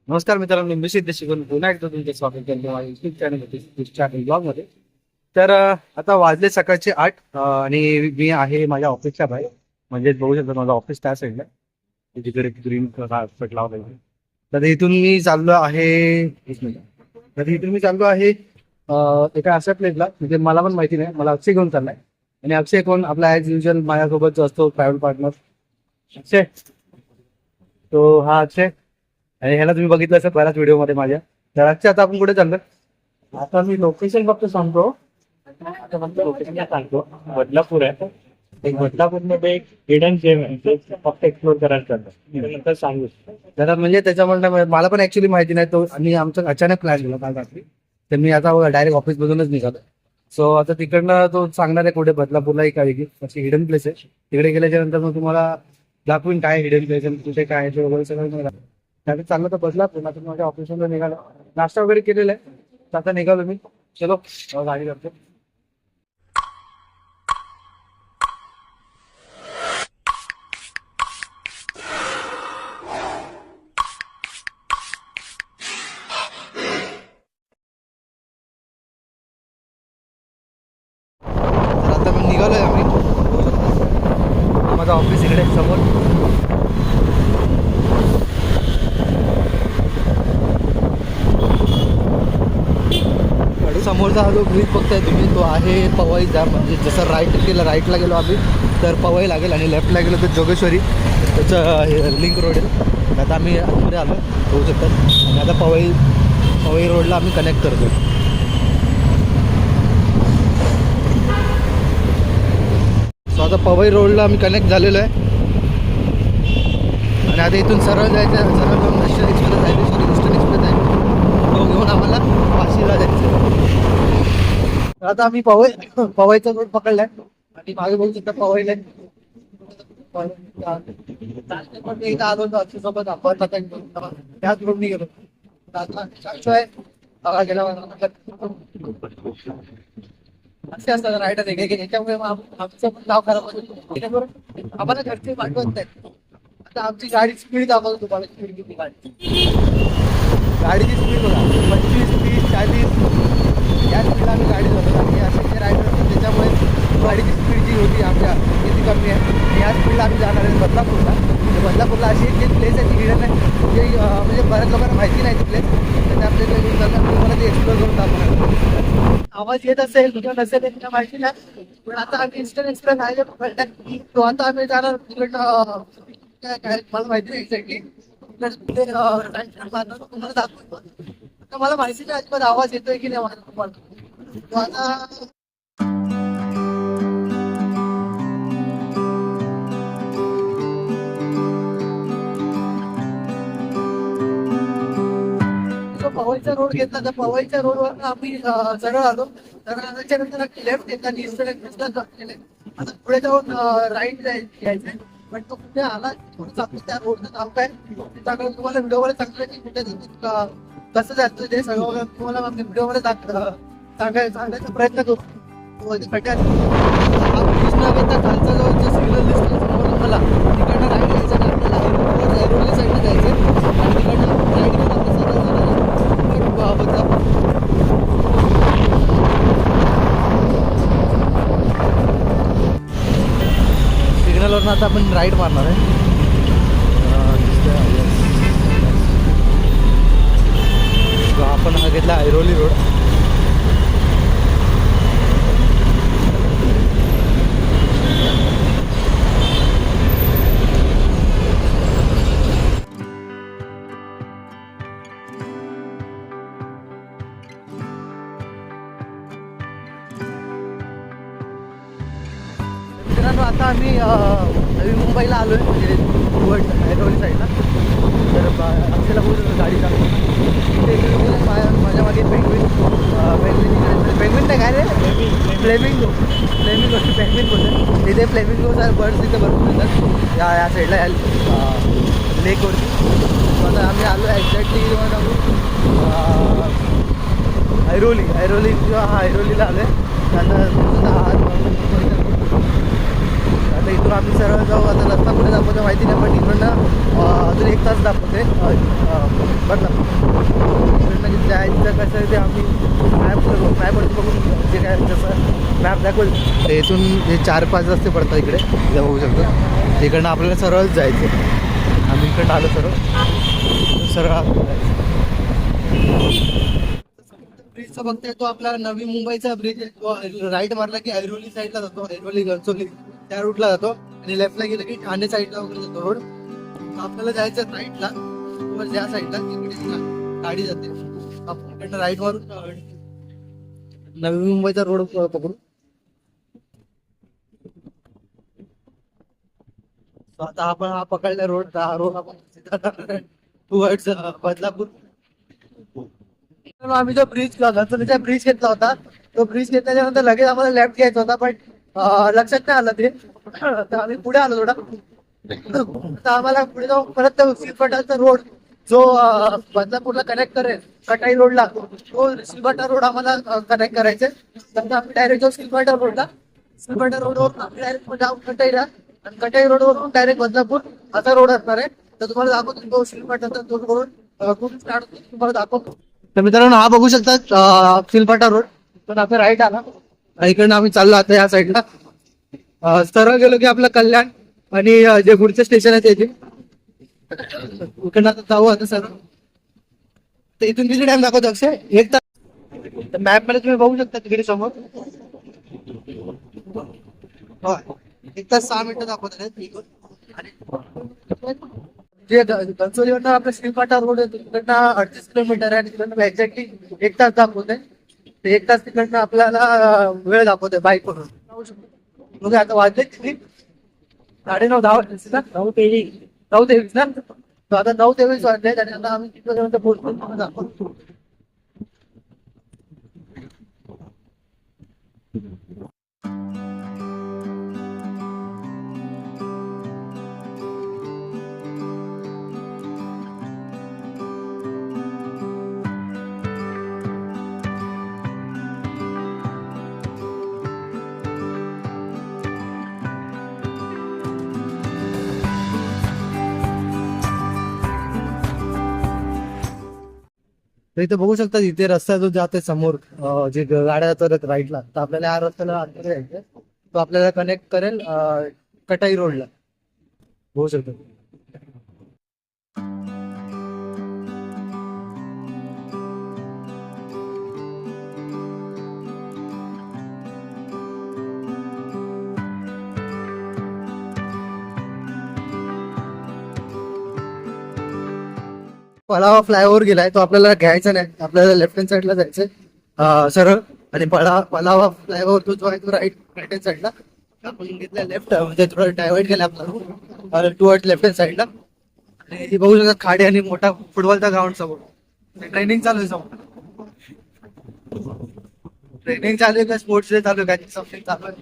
नमस्कार मित्रांनो, मी सिद्धेश शिकून पुन्हा एकदा तुमचं स्वागत करतो माझ्या युट्यूब चॅनल ब्लॉगमध्ये. तर आता वाजले सकाळचे 8 आणि मी आहे माझ्या ऑफिसच्या बाहेर. म्हणजे बघू शकता माझं ऑफिस त्या साईडला तिकडे ग्रीन कार्पेट लावलं आहे. तर इथून मी चाललो आहे तर इथून मी चाललो आहे एका अशा प्लेसला, म्हणजे मला पण माहिती नाही, मला अक्षय घेऊन चाललाय. आणि अक्षय कोण? आपला ॲज युजल माझ्यासोबत जो असतो ट्रॅव्हल पार्टनर अक्षय. तो हा अक्षय. आणि ह्याला तुम्ही बघितलं असेल बऱ्याच व्हिडिओमध्ये माझ्या. तर आजच्या आता आपण कुठे चाललो? आता मी लोकेशन फक्त सांगतो. आता फक्त लोकेशन सांगतो. बदलापूर आहे. एक बदलापूरमध्ये एक हिडन जेम आहे, ते फक्त एक्सप्लोर करायला चाललं. नंतर सांगू जरा, म्हणजे त्याच्यामुळे मला पण ऍक्च्युली माहिती नाही तो, आणि आमचा अचानक प्लॅन झाला काल रात्री. तर मी आता डायरेक्ट ऑफिस मधूनच निघालो. सो आता तिकडनं तो सांगणार आहे कुठे बदलापूरला एक आहे की अशी हिडन प्लेस आहे. तिकडे गेल्याच्या नंतर मग तुम्हाला दाखवून काय हिडन प्लेस आहे, कुठे काय आहे ते वगैरे सगळं. त्याने चाललं तर बदला पुन्हा माझ्या ऑफिसमध्ये निघालो. नाश्ता वगैरे केलेला आहे. तर आता निघालो मी. चलो गाडी करतो. तर आता मी निघालोय आम्ही. माझं ऑफिस इकडे समोर. समोरचा हा जो ब्रिज बघताय तुम्ही, तो आहे पवईचा. म्हणजे जसं राईटला गेलो आम्ही तर पवई लागेल, आणि लेफ्टला गेलो तर जोगेश्वरी. त्याचं हे लिंक रोड आहे. आता आम्ही आतमध्ये आलो होऊ शकतात. आणि आता पवई रोडला आम्ही कनेक्ट करतो. सो आता पवई रोडला आम्ही कनेक्ट झालेलो आहे. आणि आता इथून सरळ जायचं, सरळ जाऊन ईस्टर्न एक्सप्रेस आहे. तो घेऊन आम्हाला वाशीला जायचं. आता आम्ही पवईचा रोड पकडलाय, आणि मागे बघू शकता पवईला इथं आलो होतो सोबत. आपण त्याच रोडनी गेलो. असे असतात रायडर याच्यामुळे आमचं पण नाव खराब होतं. आम्हाला घरचे पाठवत नाही. आता आमची गाडी स्पीड दाखवतो तुम्हाला. स्पीड किती गाडीची स्पीड बघा, 25, 30, 40 या स्पीडला आम्ही गाडी जातो. आणि असे जे रायडर असतात त्याच्यामुळे गाडीची स्पीड जी होती आमच्या किती कमी आहे. आणि या स्पीडला आम्ही जाणार आहे बदलापूरला. बदलापूरला अशी एक प्लेस आहे, ती हिडन आहे, जे म्हणजे बऱ्याच लोकांना माहिती नाही ती प्लेस. तर आपल्याला घेऊन जातात, तुम्हाला ते एक्सप्लोर करून दाखवणार. आवाज येत असेल किंवा नसेल हे माहिती नाही, पण आता आम्ही ईस्टर्न एक्सप्रेस हायवे पकडलाय. तो आता आम्ही जाणार तिकडनं. काय मला माहिती नाही एक्झॅक्टली. तुम्हाला दाखवतो. तर मला माहिती नाही अजिबात आवाज येतोय की नाही तुम्हाला. आता पवईचा रोड घेतला, तर पवईच्या रोडवर आम्ही सरळ आलो. सरळ आल्याच्या नंतर लेफ्ट घेतला आणि ईस्टर्न एक्सप्रेसला गेले. आता पुढे जाऊन राईट घ्यायचंय, पण तो कुठे आला त्या रोडचं नाव काय त्याकडे तुम्हाला व्हिडिओमध्ये सांगतोय की कुठे जातो, कसं जातं ते सगळं तुम्हाला व्हिडिओमध्ये सांगायचा प्रयत्न करू. खालचा जो सिग्नल दिसतो समोर मला, तिकडनं राईट घ्यायचं आणि आपल्याला ऐरोली साईडला जायचं. आणि तिकडनं राईट घेऊन सिग्नलवरून आता आपण राईट मारणार आहे. आपण हा घेतला ऐरोली रोड. मित्रांनो, आता आम्ही नवी मुंबईला आलो आहे, म्हणजे ऐरोली साईडला. तर अक्षयला बोलतो गाडी चालू. माझ्या मागे पेंग्विन नाही काय रे, फ्लेमिंगो बोलतो. तिथे फ्लेमिंगो बर्ड्स तिथे भरपूर येतात या साईडला, या लेकवरती. आता आम्ही आलो एक्झॅक्टली ऐरोली किंवा ऐरोलीला आलो आहे. आता आता इथून आम्ही सरळ जाऊ. आता रस्ता कुठे दाखवतो माहिती नाही, पण इकडनं अजून 1 तास दाखवते बदलापूर. इकडनं जायचं कसं आहे ते आम्ही मॅपवरती बघून जे काय जसं मॅप दाखवल ते इथून हे 4-5 रस्ते पडतात इकडे जे बघू शकतो. इकडनं आपल्याला सरळच जायचं. आम्ही इकडनं आलो सरळ ब्रिजचा बघताय तो आपला नवी मुंबईचा ब्रिज आहे. तो राईट मारला की ऐरोली साईडला जातो, ऐरोली गडचोली त्या रूटला जातो. आणि लेफ्टला गेलं की ठाणे साईडला वगैरे जातो रोड. आपल्याला जायचं राईटला किंवा ज्या साईडला तिकडे गाडी जाते. आपण इकडनं राईट मारून नवी मुंबईचा रोड पकडू. आता आपण हा पकडला रोड, हा रोड आपण टुवर्ड्स बदलापूर. आम्ही जो ब्रिज ब्रिज घेतला होता, तो ब्रिज घेतल्याच्या नंतर लगेच आम्हाला लेफ्ट घ्यायचा होता, पण लक्षात नाही आलं ते. तर आम्ही पुढे आलो थोडा. तर आम्हाला पुढे जाऊन परत सिलफटाचा रोड जो बदलापूरला कनेक्ट करेल कटाई रोडला, तो सिलफटा रोड आम्हाला कनेक्ट करायचे. तर आम्ही डायरेक्ट जाऊ सिलफटा रोडला. सिलफटा रोडवरून आम्ही डायरेक्ट जाऊ कटाईला, आणि कटाई रोडवरून डायरेक्ट बदलापूर असा रोड असणार आहे. तर तुम्हाला दाखवतो तो सिलफटाचा तो रोड कुठून स्टार्ट होतो तुम्हाला दाखवतो. तर मित्रांनो हा बघू शकता सिलफाटा रोड. पण आपण राईट आला, इकडनं आम्ही चाललो आता या साईडला. सरळ गेलो की आपलं कल्याण आणि जे पुढचं स्टेशन आहे त्याचे इकडनं आता जाऊ आता सरळ. तर इथून किती टाइम दाखवतो अक्षय? 1 तास. मॅप मध्ये तुम्ही बघू शकता तिकडे समोर 1 तास 6 मिनिटं दाखवतात. जे घनसोलीवरनं आपला श्रीपाटा रोड आहे तिकडनं 38 किलोमीटर आहे, आणि तिकडनं एक्झॅक्टली 1 तास दाखवतोय. ते 1 तास तिकडनं आपल्याला वेळ दाखवतोय बाईक वरून. बघा आता वाजले किती? 9:30 10 वाजले ना, 9:23 ना. तर आता 9:23 वाजले आणि आता आम्ही तिथपर्यंत पोहोचतो दाखवतो. तर इथे बघू शकता इथे रस्ता जो जाते समोर जे गाड्या जातात राईटला, तर आपल्याला या रस्त्याला आतमध्ये जायचं. तो आपल्याला कनेक्ट करेल कटाई रोडला. बघू शकतो. पळावा फ्लायओव्हर गेलाय, तो आपल्याला घ्यायचा नाही. आपल्याला लेफ्ट हँड साईडला जायचंय सरळ. आणि पळावा फ्लायओव्हर तो जो आहे तो राईट हँड साईडला. आपण घेतला लेफ्ट, म्हणजे थोडं डायव्हर्ट केला आपला टुवर्ड लेफ्ट हँड साईडला. आणि बघू शकता खाडी आणि मोठा फुटबॉलचा ग्राउंड समोर. ट्रेनिंग चालू आहे समोर. ट्रेनिंग चालू आहे का स्पोर्ट्स डे चालू आहे का समथिंग चालू आहे.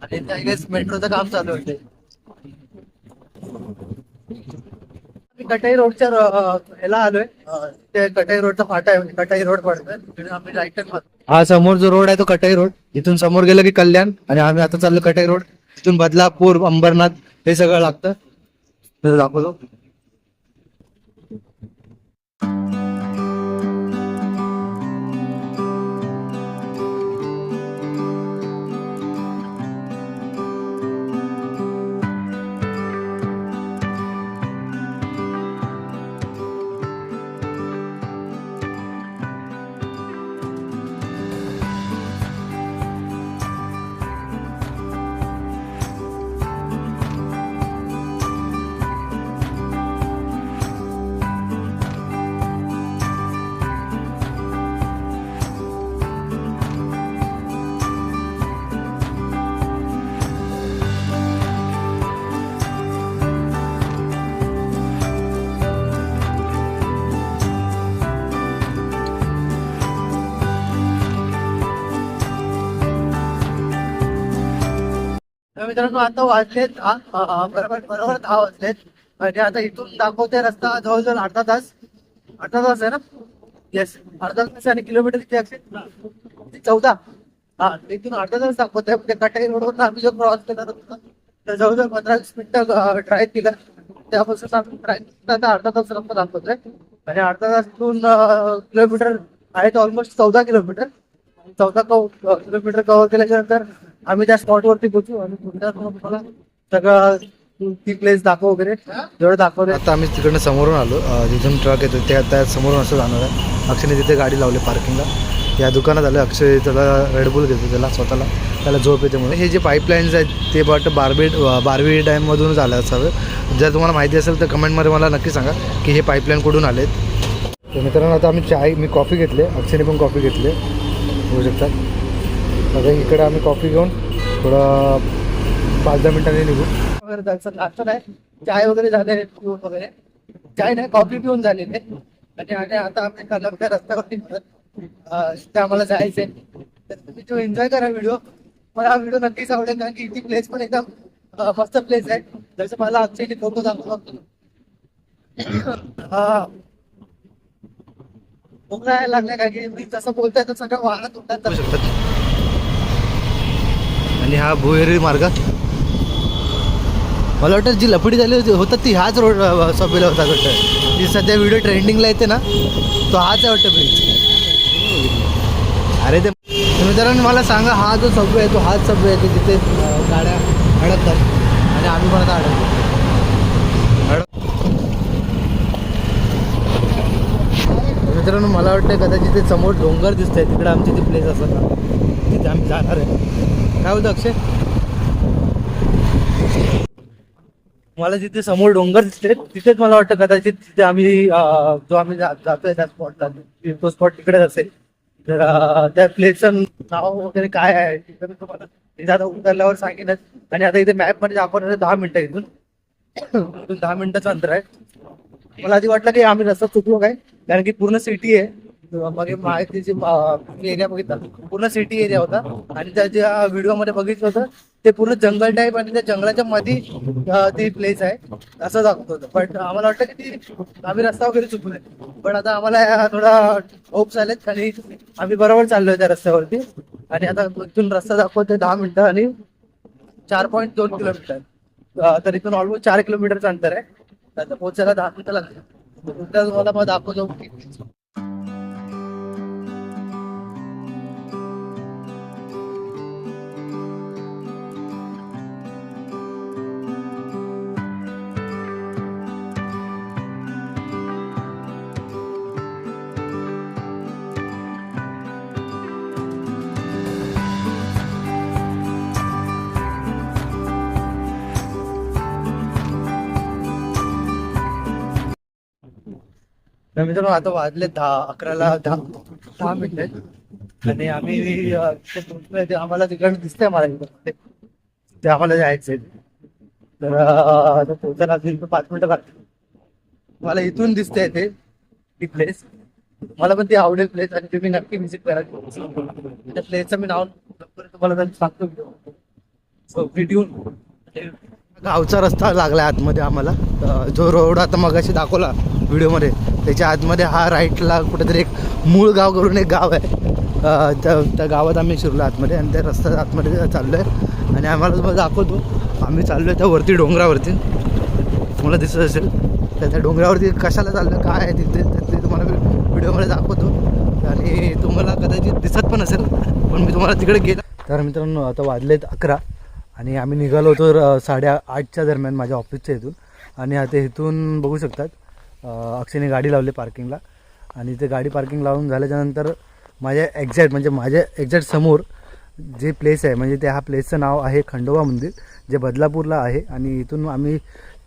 आणि मेट्रोचं काम चालू आहे. कटाई रोडच्या ह्याला आलोय. ते कटाई रोडचा फाटा आहे, कटाई रोड पडतोय. आम्ही राईट हा समोर जो रोड आहे तो कटाई रोड. इथून समोर गेलं की कल्याण, आणि आम्ही आता चाललो कटाई रोड. इथून बदलापूर अंबरनाथ हे सगळं लागतं. दाखवतो. मित्रांनो आता वाजलेत बरोबर 10 वाजलेत. म्हणजे आता इथून दाखवते रस्ता जवळजवळ अर्धा तास आहे ना. येस, अर्धा तास. आणि किलोमीटर किती असेल? 14. हा इथून अर्धा तास दाखवत आहे कटाई रोडवर आम्ही जो क्रॉस केला होता तर जवळजवळ 15-20 मिनिटं ड्राईव्ह केला. त्यापासून आम्ही ड्राईव्ह अर्धा तास रस्ता दाखवतोय आणि अर्धा तास इथून किलोमीटर आहेत ऑलमोस्ट 14 किलोमीटर. 14 किलोमीटर कव्हर केल्याच्या नंतर आम्ही त्या स्पॉटवरती पोहोचू आणि पुढच्या तुम्हाला सगळं ती प्लेस दाखव वगैरे जेवढं दाखवलं. आता आम्ही तिकडनं समोरून आलो, जिथून ट्रक येतो त्या समोरून असं जाणार आहे. अक्षयने तिथे गाडी लावली पार्किंगला. या दुकानात आलं अक्षय, त्याला रेडबुल घेतो त्याला स्वतःला, त्याला झोप येते म्हणून. हे जे पाईपलाईन्स आहेत ते बट बारवी डॅममधूनच आलं असावं. जर तुम्हाला माहिती असेल तर कमेंटमध्ये मला नक्की सांगा की हे पाईपलाईन कुठून आले आहेत. तर मित्रांनो आता आम्ही मी कॉफी घेतले, अक्षयने पण कॉफी घेतले होऊ शकतात. आता इकडे आम्ही कॉफी घेऊन थोडं 5-10 मिनिटांनी निघू. वगैरे जायचं नाश्ता नाही, चाय वगैरे झाले पिऊन वगैरे, चाय नाही कॉफी पिऊन झालेले. आणि आता आम्ही कलमच्या रस्त्यावरती तिथे आम्हाला जायचंय. तर तुम्ही तो एन्जॉय करा व्हिडिओ. मला हा व्हिडिओ नक्कीच आवडेल कारण की ती प्लेस पण एकदम मस्त प्लेस आहे. जसं मला आमच्या फोटो दाखवतो उकळायला लागल्या काय की मी जसं बोलतोय तर सगळं वाहत उठतात शकतात. आणि हा भुहेरी मार्ग मला वाटतं जी लफडी झाली होती ती हाच रोड सबवेला होता वाटतं. जी सध्या व्हिडिओ ट्रेंडिंगला येते ना तो हाच आहे वाटतं ब्रिज. अरे ते मित्रांनो मला सांगा, हा जो सबवे आहे तो हाच सबवे आहे की जिथे गाड्या अडकतात आणि आम्ही पण आता अडकतो. मित्रांनो मला वाटतं कदाचित ते समोर डोंगर दिसत आहे, तिकडे आमची ती प्लेस असं ना तिथे आम्ही जाणार आहे. काय होतं अक्षय? मला जिथे समोर डोंगर दिसते तिथेच मला वाटतं कदाचित तिथे आम्ही जो आम्ही जातोय त्या स्पॉटला तो स्पॉट तिकडेच असेल. तर त्या प्लेसचं नाव वगैरे काय आहे तिथे मी तुम्हाला इथे आता उतरल्यावर सांगेनच. आणि आता इथे मॅपमध्ये दाखवणार 10 मिनिटं इथून 10 मिनिटाचं अंतर आहे. मला आधी वाटलं की आम्ही रस्ता चुकलो काय, कारण की पूर्ण सिटी आहे. मग माहितीची एरिया बघितला पूर्ण सिटी एरिया होता आणि त्या ज्या व्हिडिओमध्ये बघितलं होतं ते पूर्ण जंगल टाईप आणि त्या जंगलाच्या मध्ये ती प्लेस आहे असं दाखवत होतं. पण आम्हाला वाटतं की ती आम्ही रस्ता वगैरे चुकलोय. पण आता आम्हाला थोडा होप्स आलेत आणि आम्ही बरोबर चाललोय त्या रस्त्यावरती. आणि आता इथून रस्ता दाखवतोय 10 मिनिटं आणि 4.2 किलोमीटर. तर इथून ऑलमोस्ट 4 किलोमीटरचं अंतर आहे. आता पोहोचायला 10 मिनिटं लागतात. तुम्हाला मग दाखवतो. मित्रांनो आता वाजले 11:10 मिनिटं आणि आम्ही आम्हाला तिकडे दिसतंय मला इकडे ते आम्हाला जायचंय. तर आता पोहोचायला 5 मिनिटं लागतील. मला इथून दिसतंय ते ती प्लेस. मला पण ती आवडेल प्लेस आणि तुम्ही नक्की व्हिजिट करा. त्या प्लेसचं मी नाव तुम्हाला सांगतो व्हिडिओ. गावचा रस्ता लागला आतमध्ये आम्हाला, जो रोड आता मगाशी दाखवला व्हिडिओमध्ये त्याच्या आतमध्ये हा राईटला कुठेतरी एक मूळ गाव करून एक गाव आहे. त्या गावात आम्ही शिरलो आतमध्ये आणि त्या रस्त्यात आतमध्ये चाललो आहे. आणि आम्हाला तुम्हाला दाखवतो आम्ही चाललो आहे त्या वरती डोंगरावरती, तुम्हाला दिसत असेल त्या डोंगरावरती कशाला चाललं काय आहे तिथे ते तुम्हाला व्हिडिओमध्ये दाखवतो. आणि तुम्हाला कदाचित दिसत पण असेल पण मी तुम्हाला तिकडे गेला. तर मित्रांनो आता वाजलेत 11 आणि आम्ही निघालो होतो 8:30च्या दरम्यान माझ्या ऑफिसच्या इथून. आणि आता इथून बघू शकतात अक्षयने गाडी लावली पार्किंगला. आणि ते गाडी पार्किंग लावून झाल्याच्यानंतर माझ्या एक्झॅक्ट समोर जे प्लेस आहे म्हणजे त्या ह्या प्लेसचं नाव आहे खंडोबा मंदिर, जे बदलापूरला आहे. आणि इथून आम्ही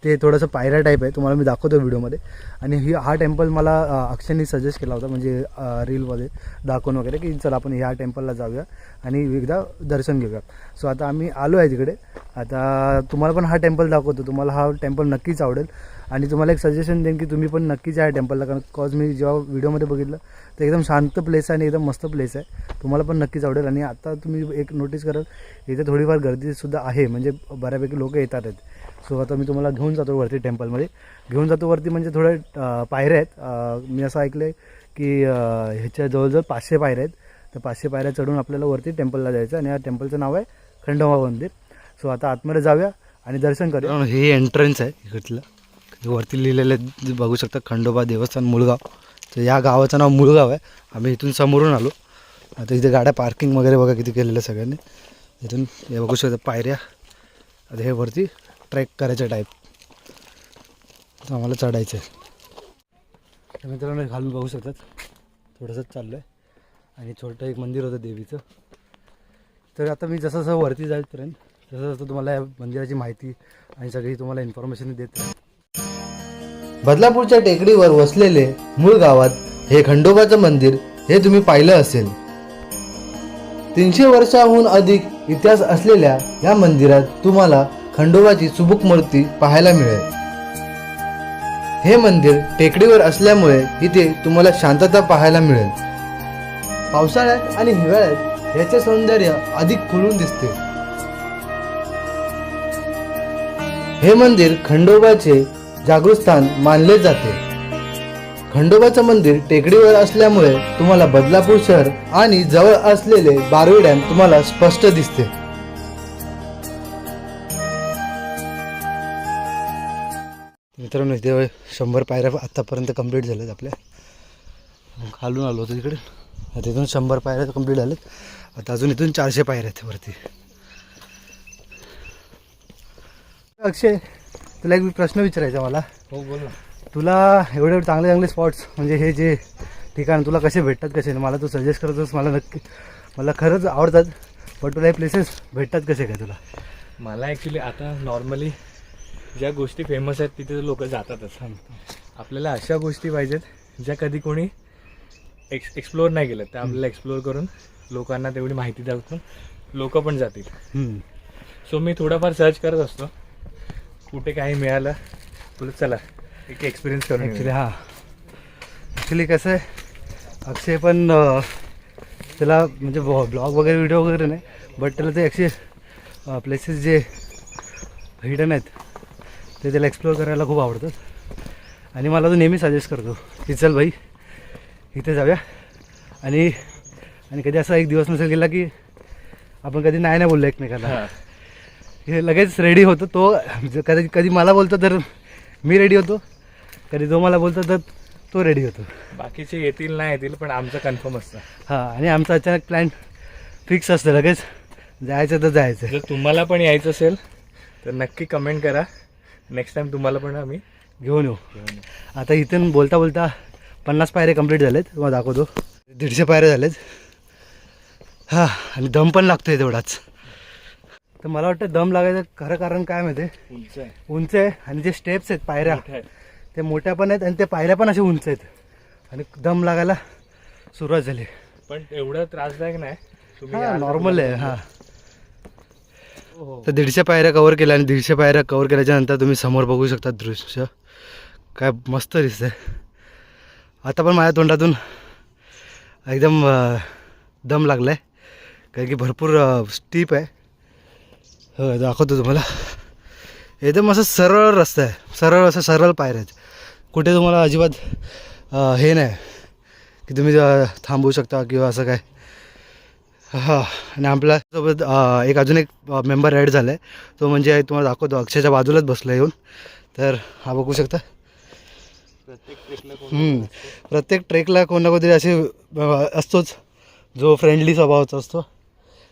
ते थोडंसं पायऱ्या टाईप आहे, तुम्हाला मी दाखवतो व्हिडिओमध्ये. आणि हा टेम्पल मला अक्षयने सजेस्ट केला होता म्हणजे रीलमध्ये दाखवून वगैरे की चला आपण ह्या टेम्पलला जाऊया आणि एकदा दर्शन घेऊया. सो आता आम्ही आलो आहे तिकडे. आता तुम्हाला पण हा टेम्पल दाखवतो, तुम्हाला हा टेम्पल नक्कीच आवडेल. आणि तुम्हाला एक सजेशन देईन की तुम्ही पण नक्कीच या टेम्पलला, कारण कॉज मी जेव्हा व्हिडिओमध्ये बघितलं तर एकदम शांत प्लेस आहे आणि एकदम मस्त प्लेस आहे, तुम्हाला पण नक्कीच आवडेल. आणि आता तुम्ही एक नोटीस कराल इथे थोडीफार गर्दीसुद्धा आहे, म्हणजे बऱ्यापैकी लोक येतात आहेत. सो आता मी तुम्हाला घेऊन जातो वरती टेम्पलमध्ये, घेऊन जातो वरती. म्हणजे थोडे पायऱ्या आहेत. मी असं ऐकलं आहे की ह्याच्या जवळजवळ 500 पायऱ्या आहेत. तर 500 पायऱ्या चढून आपल्याला वरती टेम्पलला जायचं आणि या टेम्पलचं नाव आहे खंडोबा मंदिर. सो आता आतमध्ये जाऊया आणि दर्शन करूया. हे एंट्रन्स आहे इकडलं, वरती लिहिलेलं आहे बघू शकता, खंडोबा देवस्थान मुळगाव. तर या गावाचं नाव मुळगाव आहे. आम्ही इथून समोरून आलो. आता इथे गाड्या पार्किंग वगैरे बघा किती केलेलं आहे सगळ्यांनी. इथून हे बघू शकता पायऱ्या. आता हे वरती ट्रेक करायचं टाईप, तर आम्हाला चढायचं आहे. तर मित्रांनो घालून बघू शकतात थोडंसं चाललं आहे आणि छोटं एक मंदिर होतं देवीचं. तर आता मी जसं जसं वरती जाईपर्यंत तसं तसं तुम्हाला या मंदिराची माहिती आणि सगळी तुम्हाला इन्फॉर्मेशन देत आहे. बदलापूरच्या टेकडीवर वसलेले मूळ गावात हे खंडोबाचं मंदिर हे तुम्ही पाहिलं असेल. 300 वर्षाहून अधिक इतिहास असलेल्या या मंदिरात तुम्हाला खंडोबाची सुबक मूर्ती पाहायला मिळेल. हे मंदिर टेकडीवर असल्यामुळे इथे तुम्हाला शांतता पाहायला मिळेल. पावसाळ्यात आणि हिवाळ्यात याचे सौंदर्य अधिक खुलून दिसते. हे मंदिर खंडोबाचे जागृतस्थान मानले जाते. खंडोबाचं मंदिर टेकडीवर असल्यामुळे तुम्हाला बदलापूर शहर आणि जवळ असलेले बारवी डॅम तुम्हाला स्पष्ट दिसते. मित्रांनो इथे 100 पायऱ्या आतापर्यंत कंप्लीट झाल्यात आपल्या. खालून आलो होतो तिकडे, आता इथून 100 पायऱ्या कंप्लीट झाल्यात. आता अजून इथून 400 पायऱ्या आहेत वरती. अक्षय, तुला एक प्रश्न विचारायचा मला. हो बोल ना. तुला एवढे चांगले चांगले स्पॉट्स म्हणजे हे जे ठिकाण तुला कसे भेटतात कसे, मला तू सजेस्ट करतोस, मला नक्की मला खरंच आवडतात. पण तुला हे प्लेसेस भेटतात कसे काय तुला? मला ॲक्च्युली आता नॉर्मली ज्या गोष्टी फेमस आहेत तिथे लोक जातातच. आपल्याला अशा गोष्टी पाहिजेत ज्या कधी कोणी एक्सप्लोअर नाही केलं, त्या आपल्याला एक्सप्लोअर करून लोकांना तेवढी माहिती दाखवून लोक पण जातील. सो मी थोडाफार सर्च करत असतो, कुठे काही मिळालं तुला चला एक एक्सपिरियन्स करून. ॲक्च्युली कसं आहे, अक्षय पण त्याला म्हणजे ब्लॉग वगैरे व्हिडिओ वगैरे नाही, बट त्याला ते अक्षय प्लेसेस जे हिडन आहेत ते त्याला एक्सप्लोअर करायला खूप आवडतात. आणि मला तो नेहमी सजेस्ट करतो की चल भाई इथे जाऊया. आणि कधी असा एक दिवस नसेल गेला की आपण कधी नाही बोललो एकमेकाला, हे लगेच रेडी होतो तो. कधी मला बोलतो तर मी रेडी होतो, कधी तो मला बोलतो तर तो रेडी होतो. बाकीचे येतील नाही येतील पण आमचं कन्फर्म असतं. आणि आमचा अचानक प्लॅन फिक्स असतं, लगेच जायचं तर जायचं. जर तुम्हाला पण यायचं असेल तर नक्की कमेंट करा, नेक्स्ट टाइम तुम्हाला पण आम्ही घेऊन येऊ. आता इथून बोलता बोलता 50 पायऱ्या कंप्लीट झालेत, तुम्हाला दाखवतो. 150 पायऱ्या झालेत. आणि दम पण लागतोय तेवढाच. तर मला वाटतं दम लागायचं खरं कारण काय माहिती आहे, उंच आहे आणि जे स्टेप्स आहेत पायऱ्या ते मोठ्या पण आहेत आणि ते पायऱ्या पण असे उंच आहेत आणि दम लागायला सुरुवात झाली. पण एवढं त्रासदायक नाही, तुम्ही नॉर्मल आहे. तर 150 पायऱ्या कव्हर केल्या आणि 150 पायऱ्या कव्हर केल्याच्या नंतर तुम्ही समोर बघू शकता दृश्य काय मस्त दिसतंय. आता पण माझ्या तोंडातून एकदम दम लागला आहे, कारण की भरपूर स्टीप आहे. दाखवतो तुम्हाला. एकदम असं सरळ रस्ता आहे, सरळ पायऱ्या आहेत. कुठे तुम्हाला अजिबात हे नाही की तुम्ही थांबवू शकता किंवा असं काय. आणि आपल्यासोबत अजून एक मेंबर ॲड झाला आहे, तो म्हणजे तुम्हाला दाखवतो अक्षयच्या बाजूलाच बसला येऊन. तर हा बघू शकता. प्रत्येक ट्रेकला कोण ना कोणतरी असे असतोच जो फ्रेंडली स्वभावाचा असतो,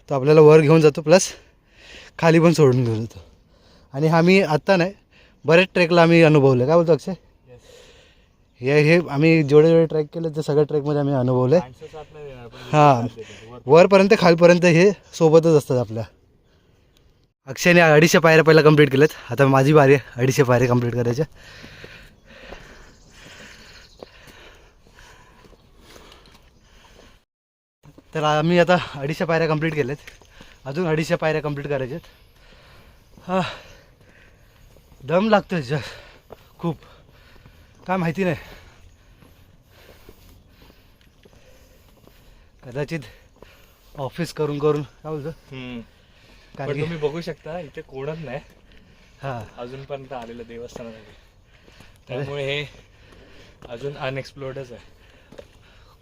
तो आपल्याला वर घेऊन जातो प्लस खाली पण सोडून घेऊन जातो. आणि आम्ही आत्ता नाही बरेच ट्रेकला आम्ही अनुभवलं. काय बोलतो अक्षय? हे आम्ही जेवढे ट्रेक केले ते सगळ्या ट्रेकमध्ये आम्ही अनुभवलं आहे. वरपर्यंत खालपर्यंत हे सोबतच असतात आपल्या. अक्षयने 250 पायऱ्या पहिला कंप्लीट केल्यात, आता माझी बारी आहे 250 पायऱ्या कंप्लीट करायच्या. तर आम्ही आता 250 पायऱ्या कंप्लीट केल्यात, अजून 250 पायऱ्या कंप्लीट करायच्यात. दम लागतो जास्त खूप, काय माहिती नाही. कदाचित ऑफिस करून काय बोलतो. कारण तुम्ही बघू शकता इथे कोणच नाही अजूनपर्यंत आलेलं देवस्थानासाठी, त्यामुळे हे अजून अनएक्सप्लोर्डच आहे.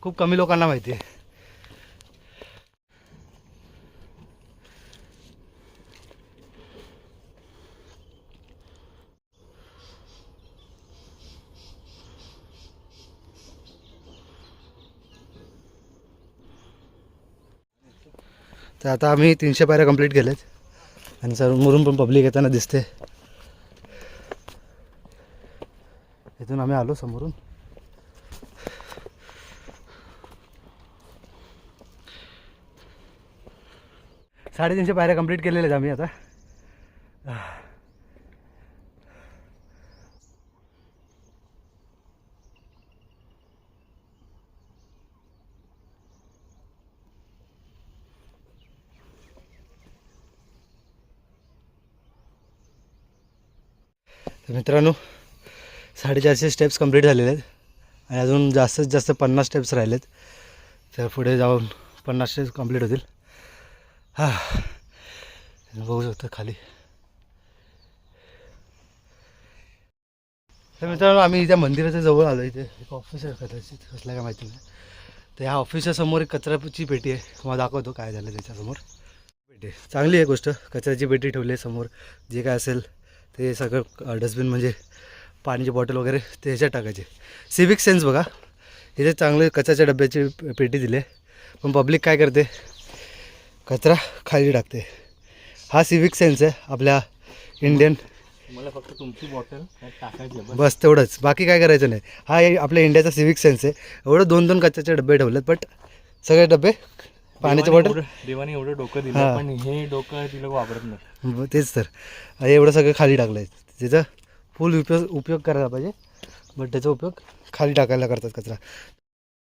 खूप कमी लोकांना माहिती आहे. तर आता आम्ही 300 पायऱ्या कंप्लीट केल्यात आणि समोरून पण पब्लिक येताना दिसते. इथून आम्ही आलो समोरून. साडेतीनशे पायऱ्या कंप्लीट केलेल्या आहेत आम्ही आता. तर मित्रांनो 450 स्टेप्स कंप्लीट झालेले आहेत आणि अजून जास्तीत जास्त 50 स्टेप्स राहिलेत. तर पुढे जाऊन 50 स्टेप्स कंप्लीट होतील. बघू शकतो खाली. तर मित्रांनो आम्ही त्या मंदिराच्या जवळ आलो. इथे एक ऑफिस आहे कदाचित, कसलं काय माहिती नाही. तर ह्या ऑफिसच्या समोर एक कचऱ्याची पेटी आहे. तुम्हाला दाखवतो काय झालं त्याच्यासमोर. पेटी चांगली आहे गोष्ट, कचऱ्याची पेटी ठेवली आहे समोर. जे काय असेल ते सगळं डस्टबिन म्हणजे पाण्याची बॉटल वगैरे ते ह्याच्यात टाकायचे. सिविक सेन्स बघा, इथे चांगले कचऱ्याच्या डब्याची पेटी दिली आहे. पण पब्लिक काय करते, कचरा खाली टाकते. हा सिविक सेन्स आहे आपल्या इंडियन. मला फक्त तुमची बॉटल टाकायची बस तेवढंच, बाकी काय करायचं नाही. हा आपल्या इंडियाचा सिविक सेन्स आहे. एवढं 2-2 कचऱ्याचे डबे ठेवलेत, बट सगळे डबे पाण्याचे बॉटल. देवाने एवढं डोकं दिलं पण हे डोकं ती लोक वापरत नाही. तेच तर, एवढं सगळं खाली टाकलं आहे. त्याचा फुल उपयोग करायला पाहिजे, बट त्याचा उपयोग खाली टाकायला करतात कचरा.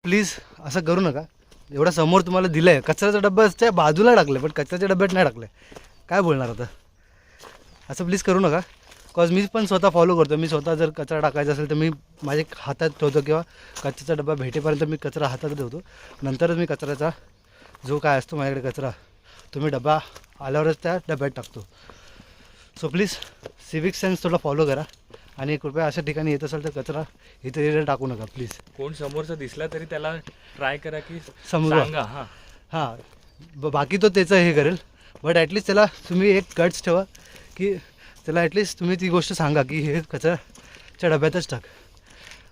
प्लीज असं करू नका. एवढा समोर तुम्हाला दिलं आहे, कचऱ्याचा डब्याच्या बाजूला टाकलं पण कचऱ्याच्या डब्यात नाही टाकलं. काय बोलणार आता, असं प्लीज करू नका. कॉज मी पण स्वतः फॉलो करतो. मी स्वतः जर कचरा टाकायचा असेल तर मी माझे हातात ठेवतो किंवा कचऱ्याचा डबा भेटेपर्यंत मी कचरा हातात ठेवतो. नंतरच मी कचऱ्याचा जो काय असतो माझ्याकडे कचरा तो मी डबा आल्यावरच त्या डब्यात टाकतो. सो प्लीज सिविक सेन्स थोडा फॉलो करा आणि कृपया अशा ठिकाणी येत असेल तर कचरा इथे टाकू नका प्लीज. कोण समोरचा दिसला तरी त्याला ट्राय करा की समजा सांगा. बाकी तो त्याचं हे करेल, बट ॲटलिस्ट त्याला तुम्ही एक गट्स ठेवा की त्याला ॲटलिस्ट तुम्ही ती गोष्ट सांगा की हे कचऱ्याच्या डब्यातच टाक.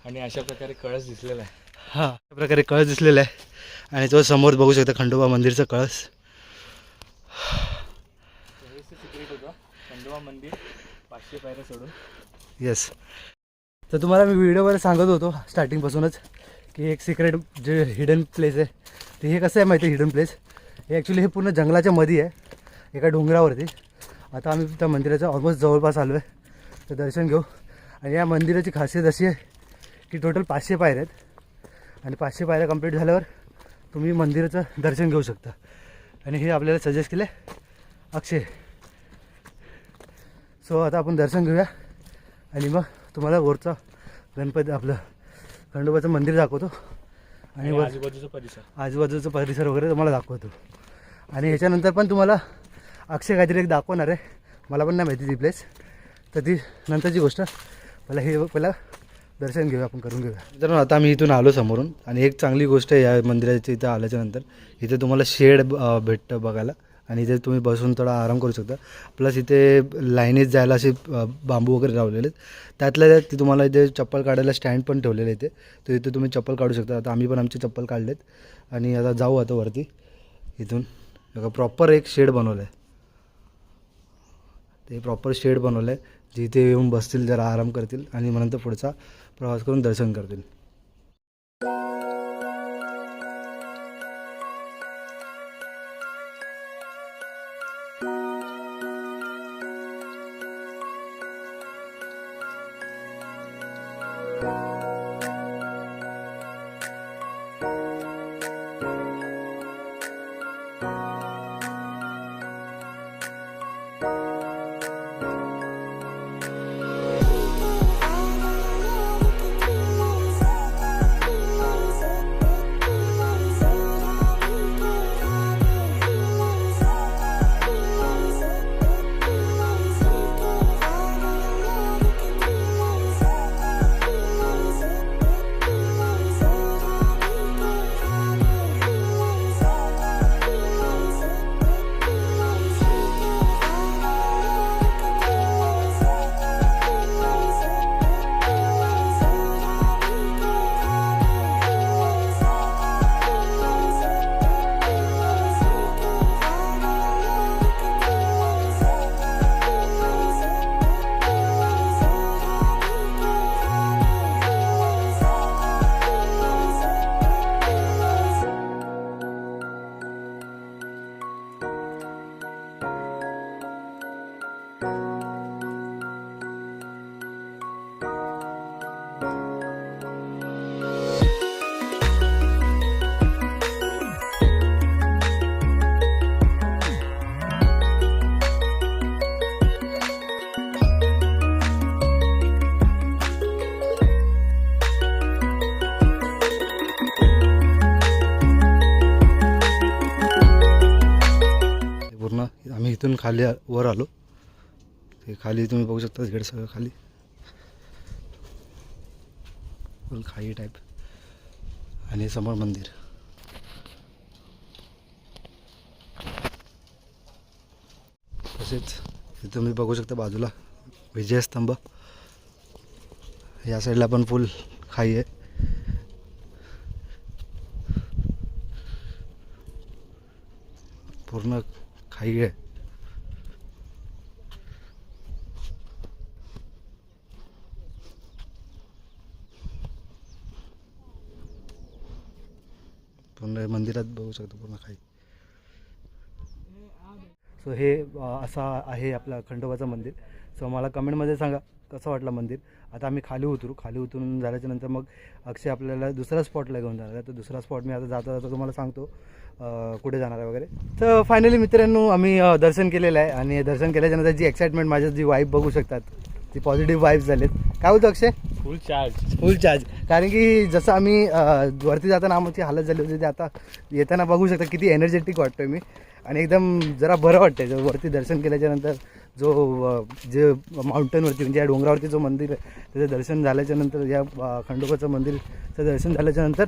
आणि अशा प्रकारे कळस दिसलेला आहे. अशा प्रकारे कळस दिसलेला आहे आणि तो समोर बघू शकता खंडोबा मंदिरचा कळस. सिक्रेट होतं खंडोबा मंदिर 500 पायऱ्या सोडून. येस. तर तुम्हाला मी व्हिडिओमध्ये सांगत होतो स्टार्टिंगपासूनच की एक सिक्रेट जे हिडन प्लेस आहे ते हे कसं आहे माहिती आहे. हिडन प्लेस हे ॲक्च्युली हे पूर्ण जंगलाच्या मध्ये आहे, एका डोंगरावरती. आता आम्ही त्या मंदिराच्या ऑलमोस्ट जवळपास आलो आहे, तर दर्शन घेऊ. आणि या मंदिराची खासियत अशी आहे की टोटल 500 पायऱ्या आहेत आणि 500 पायऱ्या कंप्लीट झाल्यावर तुम्ही मंदिराचं दर्शन घेऊ शकता. आणि हे आपल्याला सजेस्ट केलं अक्षय. सो आता आपण दर्शन घेऊया आणि मग तुम्हाला वरचा गणपती आपलं खंडोबाचं मंदिर दाखवतो आणि आजूबाजूचा परिसर वगैरे तुम्हाला दाखवतो. आणि ह्याच्यानंतर पण तुम्हाला अक्षय काहीतरी एक दाखवणार आहे, मला पण नाही माहिती ती प्लेस, तर ती नंतरची गोष्ट. पहिला दर्शन घेऊया, आपण करून घेऊया. तर आता आम्ही इथून आलो समोरून आणि एक चांगली गोष्ट आहे या मंदिराच्या इथं आल्याच्यानंतर इथे तुम्हाला शेड भेटतं बघायला आणि इथे तुम्ही बसून थोडा आराम करू शकता. प्लस इथे लाईनीत जायला असे बांबू वगैरे लावलेले आहेत. त्यातल्या त्यात ते तुम्हाला इथे चप्पल काढायला स्टँड पण ठेवलेले इथे, तर इथे तुम्ही चप्पल काढू शकता. आता आम्ही पण आमची चप्पल काढलेत आणि आता जाऊ आता वरती. इथून बघा प्रॉपर एक शेड बनवलं आहे, ते प्रॉपर शेड बनवलं आहे जिथे येऊन बसतील, जरा आराम करतील आणि मग नंतर पुढचा प्रवास करून दर्शन करतील. पूर्ण आम्ही इथून खाली वर आलो. ते खाली तुम्ही बघू शकता इकडे सगळं खाली फुल खाई टाईप आणि समोर मंदिर. तसेच हे तुम्ही बघू शकता बाजूला विजयस्तंभ. या साईडला पण फुल खाई आहे. पूर्ण खाई आहे. पूर्ण मंदिरात बघू शकतो पूर्ण खाई. सो हे असा आहे आपला खंडोबाचं मंदिर. सो मला कमेंटमध्ये सांगा कसं वाटलं मंदिर. आता आम्ही खाली उतरून झाल्याच्या नंतर मग अक्षय आपल्याला दुसऱ्या स्पॉटला घेऊन जाणार आहे. तर दुसरा स्पॉट मी आता जाता तुम्हाला सांगतो कुठे जाणार आहे वगैरे. तर फायनली मित्रांनो आम्ही दर्शन केलेलं आहे. आणि दर्शन केल्याच्यानंतर जी एक्साइटमेंट माझ्या जी वाईब बघू शकतात ती पॉझिटिव्ह वाईब्स झालेत. काय होतं अक्षय? फुल चार्ज. कारण की जसं आम्ही वरती जाताना आमची हालत झाली होती ते आता येताना बघू शकता किती एनर्जेटिक वाटतोय मी. आणि एकदम जरा बरं वाटतंय जो वरती दर्शन केल्याच्यानंतर जे माउंटनवरती म्हणजे या डोंगरावरती जो मंदिर आहे त्याचं दर्शन झाल्याच्यानंतर या खंडोबाचं मंदिरचं दर्शन झाल्याच्यानंतर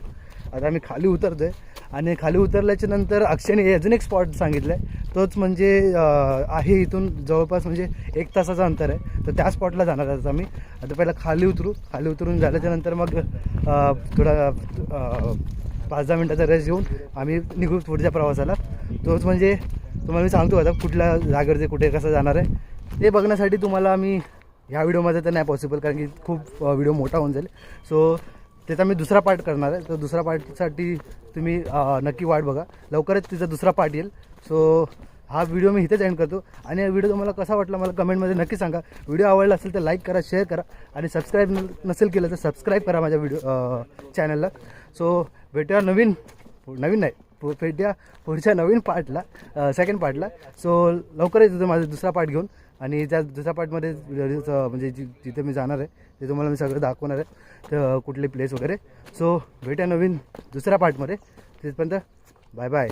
आता आम्ही खाली उतरतो आहे. आणि खाली उतरल्याच्या नंतर अक्षयने अजून एक स्पॉट सांगितलं आहे. तोच म्हणजे आहे इथून जवळपास म्हणजे 1 तासाचं अंतर आहे. तर त्या स्पॉटला जाणार आहोत आम्ही. आता पहिला खाली उतरून झाल्याच्यानंतर मग थोडा 5-10 मिनटाचा रेस्ट घेऊन आम्ही निघू पुढच्या प्रवासाला. तोच म्हणजे तुम्हाला मी सांगतो आता कुठल्या जागेवरती कुठे कसं जाणार आहे ते बघण्यासाठी तुम्हाला मी ह्या व्हिडिओमध्ये तर नाही पॉसिबल कारण की खूप व्हिडिओ मोठा होऊन जाईल. सो त्याचा मी दुसरा पार्ट करणार आहे. तर दुसरा पार्टसाठी तुम्ही नक्की वाट बघा. लवकरच तिचा दुसरा पार्ट येईल. सो हा व्हिडिओ मी इथेच एंड करतो. आणि हा व्हिडिओ तुम्हाला कसा वाटला मला कमेंटमध्ये नक्की सांगा. व्हिडिओ आवडला असेल तर लाईक करा, शेअर करा आणि सबस्क्राईब नसेल केलं तर सबस्क्राईब करा माझ्या व्हिडिओ चॅनलला. सो भेटूया नवीन नाही भेटूया पुढच्या नवीन पार्टला सेकंड पार्टला. सो लवकरच येतो माझा दुसरा पार्ट घेऊन. आणि त्या दुसऱ्या पार्टमध्ये म्हणजे जिथे मी जाणार आहे ते तुम्हाला मी सगळं दाखवणार आहे. तर कुठले प्लेस वगैरे. सो भेटूया नवीन दुसऱ्या पार्टमध्ये. तिथपर्यंत बाय बाय.